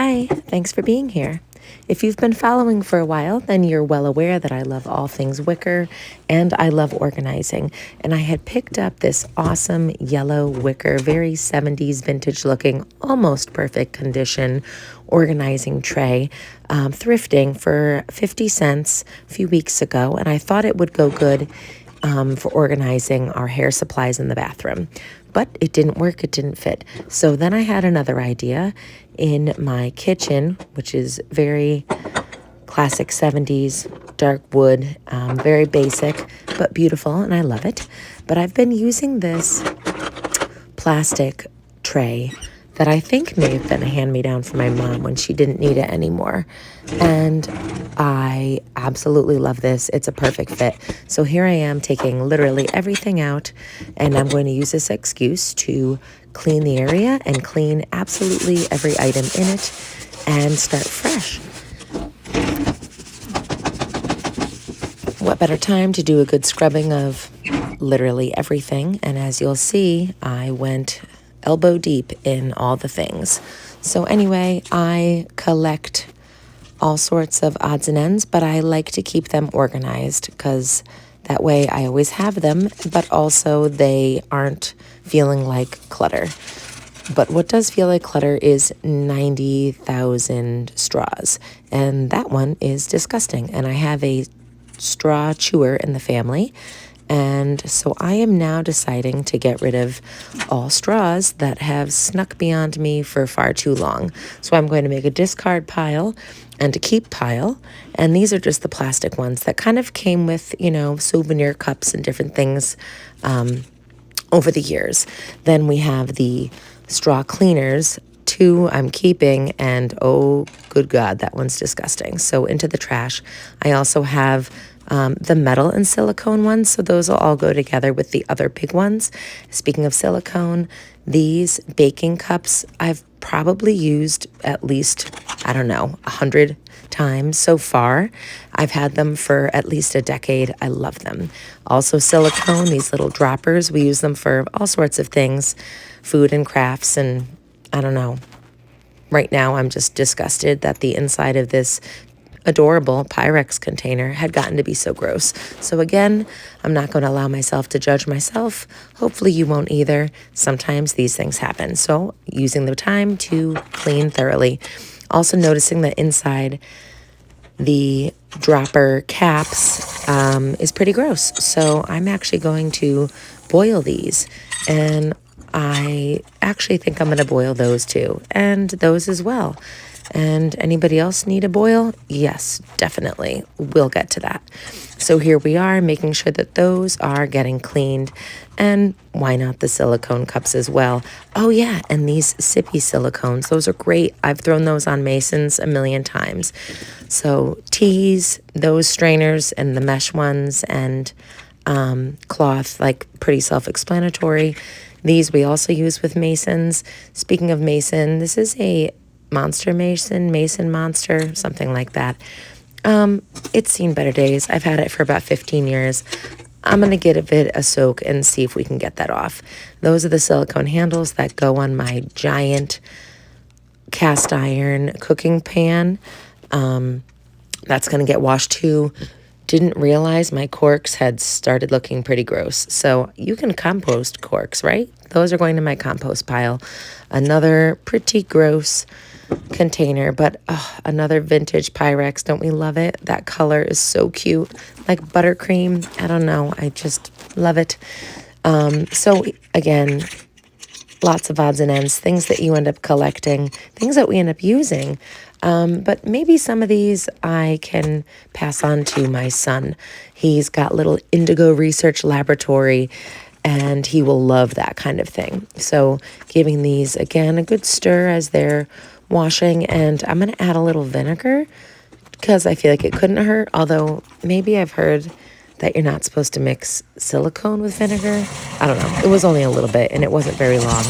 Hi, thanks for being here. If you've been following for a while, then you're well aware that I love all things wicker and I love organizing. And I had picked up this awesome yellow wicker, very 70s vintage looking, almost perfect condition organizing tray, thrifting for 50 cents a few weeks ago. And I thought it would go good for organizing our hair supplies in the bathroom. But it didn't work, it didn't fit. So then I had another idea in my kitchen, which is very classic 70s, dark wood, very basic, but beautiful, and I love it. But I've been using this plastic tray that I think may have been a hand-me-down from my mom when she didn't need it anymore. And I absolutely love this. It's a perfect fit. So here I am taking literally everything out, and I'm going to use this excuse to clean the area and clean absolutely every item in it and start fresh. What better time to do a good scrubbing of literally everything? And as you'll see, I went elbow deep in all the things. So anyway, I collect all sorts of odds and ends, but I like to keep them organized because that way I always have them, but also they aren't feeling like clutter. But what does feel like clutter is 90,000 straws, and that one is disgusting. And I have a straw chewer in the family, and so I am now deciding to get rid of all straws that have snuck beyond me for far too long. So I'm going to make a discard pile and a keep pile. And these are just the plastic ones that kind of came with, souvenir cups and different things over the years. Then we have the straw cleaners. 2 I'm keeping, and oh, good God, that one's disgusting. So into the trash. I also have the metal and silicone ones, so those will all go together with the other big ones. Speaking of silicone, these baking cups I've probably used at least, 100 times so far. I've had them for at least a decade. I love them. Also silicone, these little droppers, we use them for all sorts of things, food and crafts, and I don't know. Right now, I'm just disgusted that the inside of this adorable Pyrex container had gotten to be so gross. So again, I'm not going to allow myself to judge myself. Hopefully you won't either. Sometimes these things happen. So using the time to clean thoroughly. Also noticing that inside the dropper caps is pretty gross. So I'm actually going to boil these, and I actually think I'm going to boil those too, and those as well. And anybody else need a boil? Yes, definitely. We'll get to that. So here we are making sure that those are getting cleaned. And why not the silicone cups as well? Oh yeah, and these sippy silicones, those are great. I've thrown those on Masons a million times. So teas, those strainers and the mesh ones, and cloth, like pretty self-explanatory. These we also use with Masons. Speaking of Mason, this is a Monster Mason Monster, something like that. It's seen better days. I've had it for about 15 years. I'm going to give it a soak and see if we can get that off. Those are the silicone handles that go on my giant cast iron cooking pan. That's going to get washed too. Didn't realize my corks had started looking pretty gross. So you can compost corks, right? Those are going to my compost pile. Another pretty gross container, but another vintage Pyrex. Don't we love it? That color is so cute, like buttercream. I don't know. I just love it. So again, lots of odds and ends, things that you end up collecting, things that we end up using. But maybe some of these I can pass on to my son. He's got little indigo research laboratory, and he will love that kind of thing. So giving these, again, a good stir as they're washing. And I'm going to add a little vinegar because I feel like it couldn't hurt. Although maybe I've heard that you're not supposed to mix silicone with vinegar. I don't know. It was only a little bit, and it wasn't very long.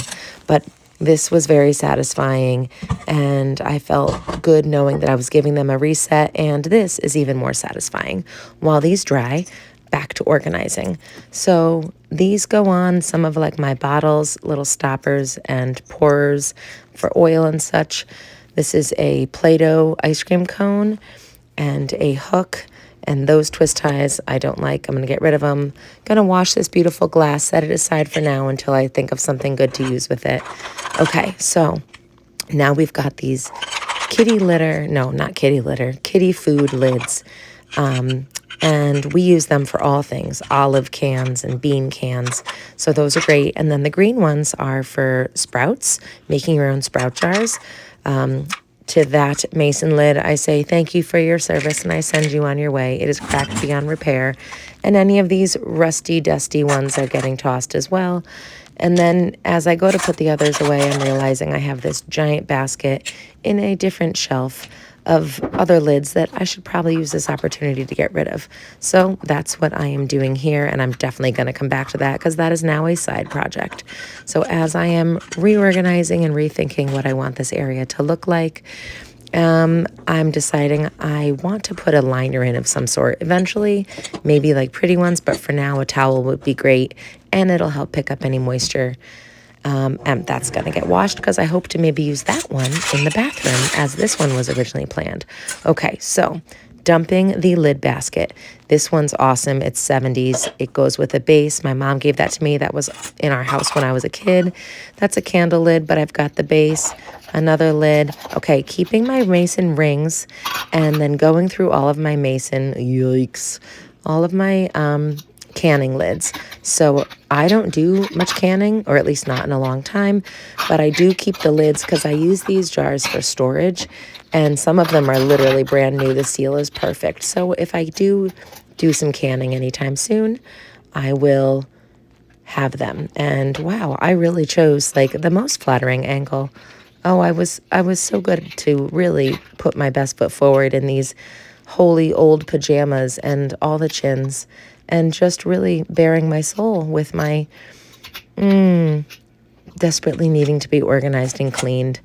But this was very satisfying, and I felt good knowing that I was giving them a reset, and this is even more satisfying. While these dry, back to organizing. So these go on some of like my bottles, little stoppers and pourers for oil and such. This is a Play-Doh ice cream cone and a hook. And those twist ties I don't like. I'm going to get rid of them. Going to wash this beautiful glass, set it aside for now until I think of something good to use with it. Okay, so now we've got these kitty food lids. And we use them for all things, olive cans and bean cans. So those are great. And then the green ones are for sprouts, making your own sprout jars. To that mason lid, I say thank you for your service and I send you on your way. It is cracked beyond repair. And any of these rusty, dusty ones are getting tossed as well. And then as I go to put the others away, I'm realizing I have this giant basket in a different shelf of other lids that I should probably use this opportunity to get rid of. So that's what I am doing here, and I'm definitely going to come back to that because that is now a side project. So as I am reorganizing and rethinking what I want this area to look like, I'm deciding I want to put a liner in of some sort eventually, maybe like pretty ones, but for now a towel would be great and it'll help pick up any moisture. And that's going to get washed because I hope to maybe use that one in the bathroom as this one was originally planned. Okay, so dumping the lid basket. This one's awesome. It's 70s. It goes with a base. My mom gave that to me. That was in our house when I was a kid. That's a candle lid, but I've got the base, another lid. Okay, keeping my mason rings and then going through all of my mason, yikes, all of my canning lids. So I don't do much canning, or at least not in a long time, but I do keep the lids because I use these jars for storage, and some of them are literally brand new. The seal is perfect. So if I do some canning anytime soon, I will have them. And wow, I really chose like the most flattering angle. Oh, I was so good to really put my best foot forward in these holy old pajamas and all the chins, and just really bearing my soul with my desperately needing to be organized and cleaned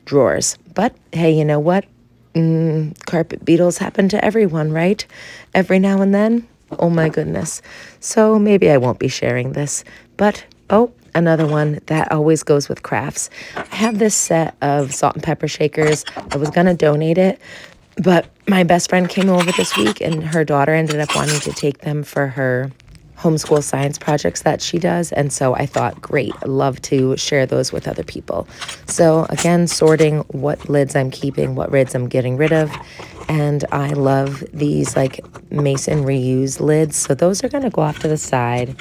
drawers. But hey, you know what? Carpet beetles happen to everyone, right? Every now and then. Oh my goodness. So maybe I won't be sharing this. But, oh, another one that always goes with crafts. I have this set of salt and pepper shakers. I was going to donate it, but my best friend came over this week and her daughter ended up wanting to take them for her homeschool science projects that she does. And so I thought, great, I'd love to share those with other people. So again, sorting what lids I'm keeping, what lids I'm getting rid of. And I love these like mason reuse lids. So those are going to go off to the side.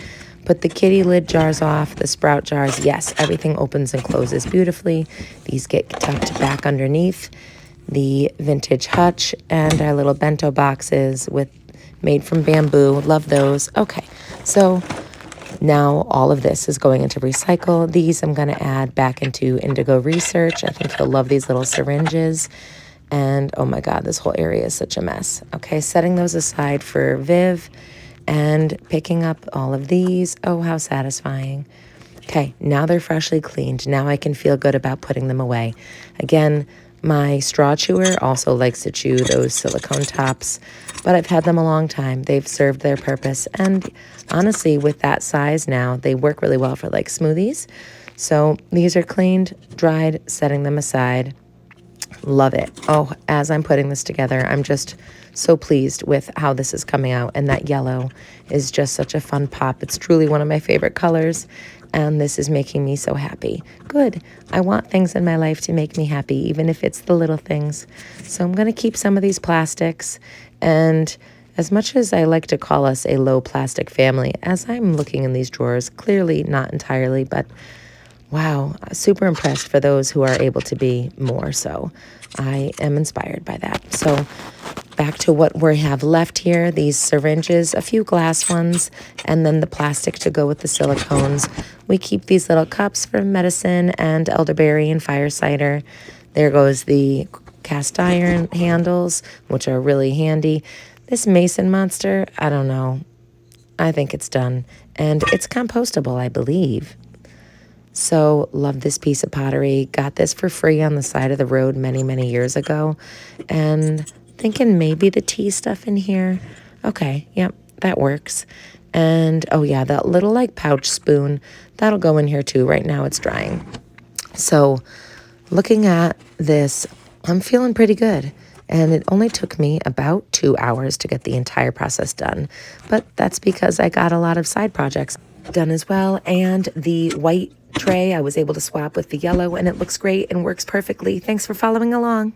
Put the kitty lid jars off, the sprout jars. Yes, everything opens and closes beautifully. These get tucked back underneath the vintage hutch and our little bento boxes made from bamboo. Love those. Okay, so now all of this is going into recycle. These I'm going to add back into Indigo Research. I think he'll love these little syringes. And oh my God, this whole area is such a mess. Okay, setting those aside for Viv and picking up all of these. Oh, how satisfying. Okay, now they're freshly cleaned. Now I can feel good about putting them away. Again, my straw chewer also likes to chew those silicone tops, but I've had them a long time. They've served their purpose. And honestly, with that size now, they work really well for like smoothies. So these are cleaned, dried, setting them aside. Love it. Oh, as I'm putting this together, I'm just so pleased with how this is coming out. And that yellow is just such a fun pop. It's truly one of my favorite colors. And this is making me so happy. Good. I want things in my life to make me happy, even if it's the little things. So I'm going to keep some of these plastics. And as much as I like to call us a low plastic family, as I'm looking in these drawers, clearly not entirely, but wow, super impressed for those who are able to be more so. I am inspired by that. So back to what we have left here, these syringes, a few glass ones, and then the plastic to go with the silicones. We keep these little cups for medicine and elderberry and fire cider. There goes the cast iron handles, which are really handy. This mason monster, I don't know. I think it's done. And it's compostable, I believe. So love this piece of pottery. Got this for free on the side of the road many, many years ago. And thinking maybe the tea stuff in here. Okay, yep, that works. And oh yeah, that little like pouch spoon, that'll go in here too. Right now it's drying. So looking at this I'm feeling pretty good. And it only took me about 2 hours to get the entire process done. But that's because I got a lot of side projects done as well. And the white tray I was able to swap with the yellow, and it looks great and works perfectly. Thanks for following along.